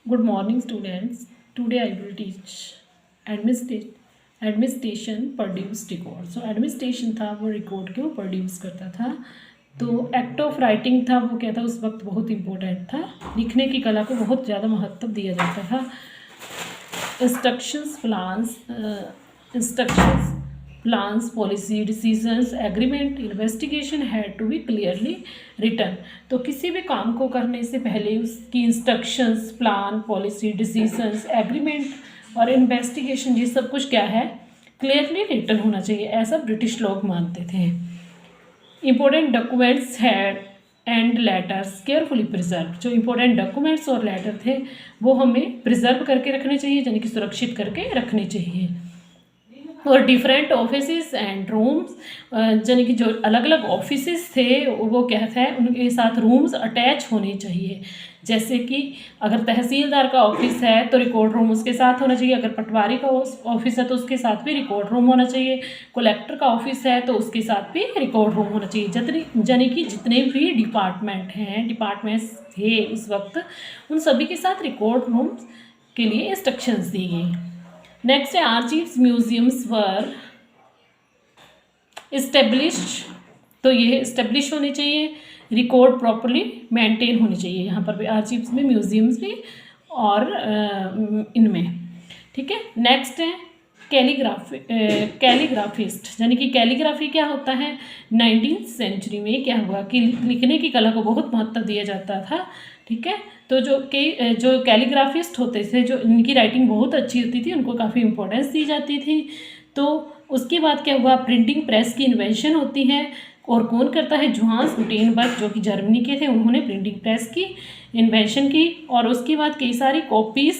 Good morning, students. Today I will teach administration produce record. So administration था वो record को produce करता था. तो एक्ट ऑफ राइटिंग था वो क्या था, उस वक्त बहुत इम्पोर्टेंट था. लिखने की कला को बहुत ज़्यादा महत्व दिया जाता था. Instructions plans policy decisions agreement investigation had to be clearly written. तो किसी भी काम को करने से पहले उसकी instructions, plan, policy, decisions, agreement और इन्वेस्टिगेशन, ये सब कुछ क्या है, क्लियरली रिटन होना चाहिए. ऐसा ब्रिटिश लोग मानते थे. Important documents had and letters carefully preserve. जो इंपॉर्टेंट डॉक्यूमेंट्स और लेटर थे वो हमें प्रिजर्व करके रखने चाहिए, यानी कि सुरक्षित करके रखने चाहिए. और डिफरेंट ऑफिसेस एंड रूम्स, यानी कि जो अलग अलग ऑफिसेस थे वो क्या था, उनके साथ रूम्स अटैच होने चाहिए. जैसे कि अगर तहसीलदार का ऑफिस है तो रिकॉर्ड रूम उसके साथ होना चाहिए. अगर पटवारी का ऑफिस है तो उसके साथ भी रिकॉर्ड रूम होना चाहिए. कलेक्टर का ऑफिस है तो उसके साथ भी रिकॉर्ड रूम होना चाहिए. यानी कि जितने भी डिपार्टमेंट्स थे उस वक्त, उन सभी के साथ रिकॉर्ड रूम्स के लिए इंस्ट्रक्शंस दी गई. नेक्स्ट है आर्चीव्स म्यूजियम्स वर इस्टेब्लिश्ड. तो ये इस्टेब्लिश होने चाहिए. रिकॉर्ड प्रॉपरली मेंटेन होनी चाहिए. यहाँ पर भी आर्चीव्स में, म्यूजियम्स भी और इनमें. ठीक है. नेक्स्ट है कैलीग्राफिस्ट. यानी कि कैलीग्राफी क्या होता है, 19th सेंचुरी में क्या हुआ कि लिखने की कला को बहुत महत्व दिया जाता था. ठीक है. तो जो कैलीग्राफिस्ट होते थे, जो इनकी राइटिंग बहुत अच्छी होती थी, उनको काफ़ी इंपॉर्टेंस दी जाती थी. तो उसके बाद क्या हुआ, प्रिंटिंग प्रेस की इन्वेंशन होती है. और कौन करता है, जोहान्स गुटेनबर्ग, जो कि जर्मनी के थे, उन्होंने प्रिंटिंग प्रेस की इन्वेंशन की. और उसके बाद कई सारी कॉपीज़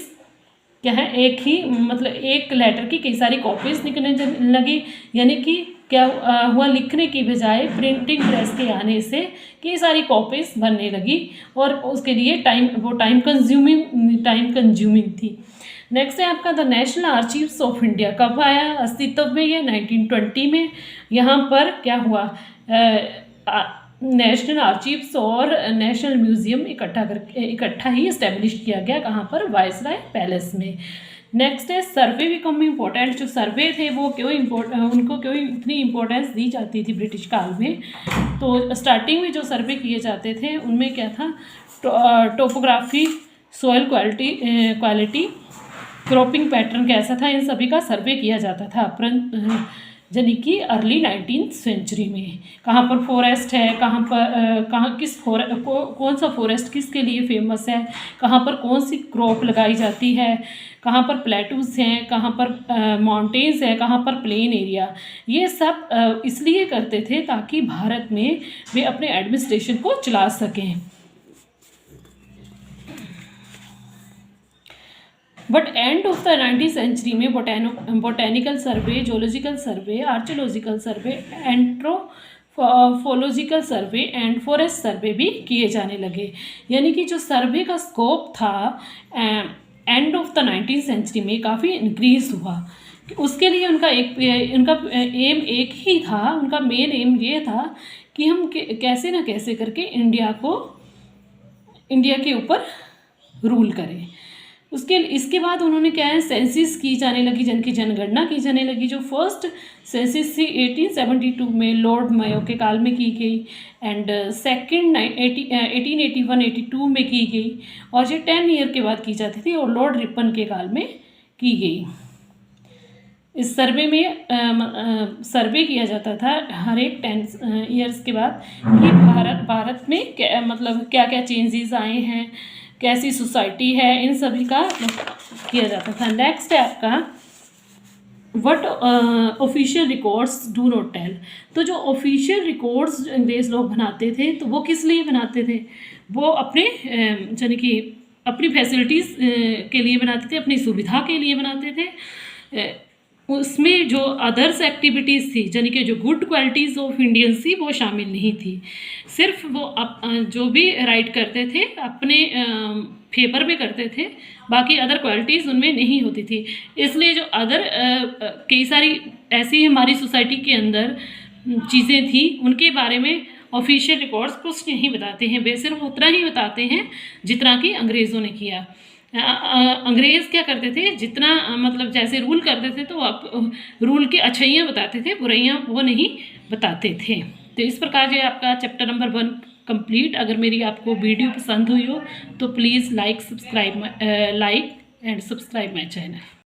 क्या है, एक लेटर की कई सारी कॉपीज़ निकलने लगी. यानी कि क्या हुआ, लिखने की बजाय प्रिंटिंग प्रेस के आने से कई सारी कॉपीज़ बनने लगी. और उसके लिए टाइम कंज्यूमिंग थी. नेक्स्ट है आपका the national archives of India. कब आया अस्तित्व में, ये 1920 में. यहाँ पर क्या हुआ, नेशनल आर्चीव्स और नेशनल म्यूजियम इकट्ठा ही इस्टेब्लिश किया गया. कहाँ पर, वायसराय पैलेस में. नेक्स्ट है सर्वे बिकम इम्पोर्टेंट. जो सर्वे थे वो उनको क्यों इतनी इम्पोर्टेंस दी जाती थी ब्रिटिश काल में. तो स्टार्टिंग में जो सर्वे किए जाते थे उनमें क्या था, topography, soil quality, cropping pattern कैसा था, इन सभी का सर्वे किया जाता था. यानी कि अर्ली 19th सेंचुरी में. कहाँ पर फॉरेस्ट है, कौन सा फॉरेस्ट किसके लिए फेमस है, कहाँ पर कौन सी क्रॉप लगाई जाती है, कहाँ पर प्लेटूज हैं, कहाँ पर माउंटेन्स है, कहाँ पर प्लेन एरिया. ये सब इसलिए करते थे ताकि भारत में वे अपने एडमिनिस्ट्रेशन को चला सकें. But end of the 19th century में botanical survey, zoological survey, archaeological survey, anthropological survey and forest survey भी किए जाने लगे. यानी कि जो सर्वे का स्कोप था and of the 19th century में काफ़ी इंक्रीज हुआ. उसके लिए उनका एम एक ही था. उनका मेन एम ये था कि हम कैसे ना कैसे करके इंडिया के ऊपर रूल करें. इसके बाद उन्होंने क्या है, सेंसिस की जाने लगी, जिनकी जनगणना की जाने लगी. जो फर्स्ट सेंसिस थी 1872 में लॉर्ड मायो के काल में की गई. एंड सेकेंड 1881-82 में की गई. और ये 10 ईयर के बाद की जाती थी और लॉर्ड रिपन के काल में की गई. इस सर्वे में सर्वे किया जाता था हर एक 10 ईयर्स के बाद कि भारत में क्या क्या चेंजेस आए हैं, कैसी सोसाइटी है, इन सभी का किया जाता था. नेक्स्ट है आपका what official records do not tell. तो जो ऑफिशियल रिकॉर्ड्स अंग्रेज लोग बनाते थे तो वो किस लिए बनाते थे, वो अपने यानी कि अपनी फैसिलिटीज़ के लिए बनाते थे, अपनी सुविधा के लिए बनाते थे. उसमें जो अदर्स एक्टिविटीज़ थी, यानी कि जो गुड क्वालिटीज़ ऑफ इंडियंस थी, वो शामिल नहीं थी. सिर्फ वो जो भी राइट करते थे अपने फेवर में करते थे, बाकी अदर क्वालिटीज़ उनमें नहीं होती थी. इसलिए जो कई सारी ऐसी हमारी सोसाइटी के अंदर चीज़ें थी, उनके बारे में ऑफिशियल रिकॉर्ड्स कुछ नहीं बताते हैं. वे सिर्फ उतना ही बताते हैं जितना कि अंग्रेज़ों ने किया. अंग्रेज़ क्या करते थे, जितना मतलब जैसे रूल करते थे तो आप रूल की अच्छाइयाँ बताते थे, बुराइयाँ वो नहीं बताते थे। तो इस प्रकार ये आपका चैप्टर नंबर 1 कंप्लीट। अगर मेरी आपको वीडियो पसंद हुई हो तो please like and subscribe my channel.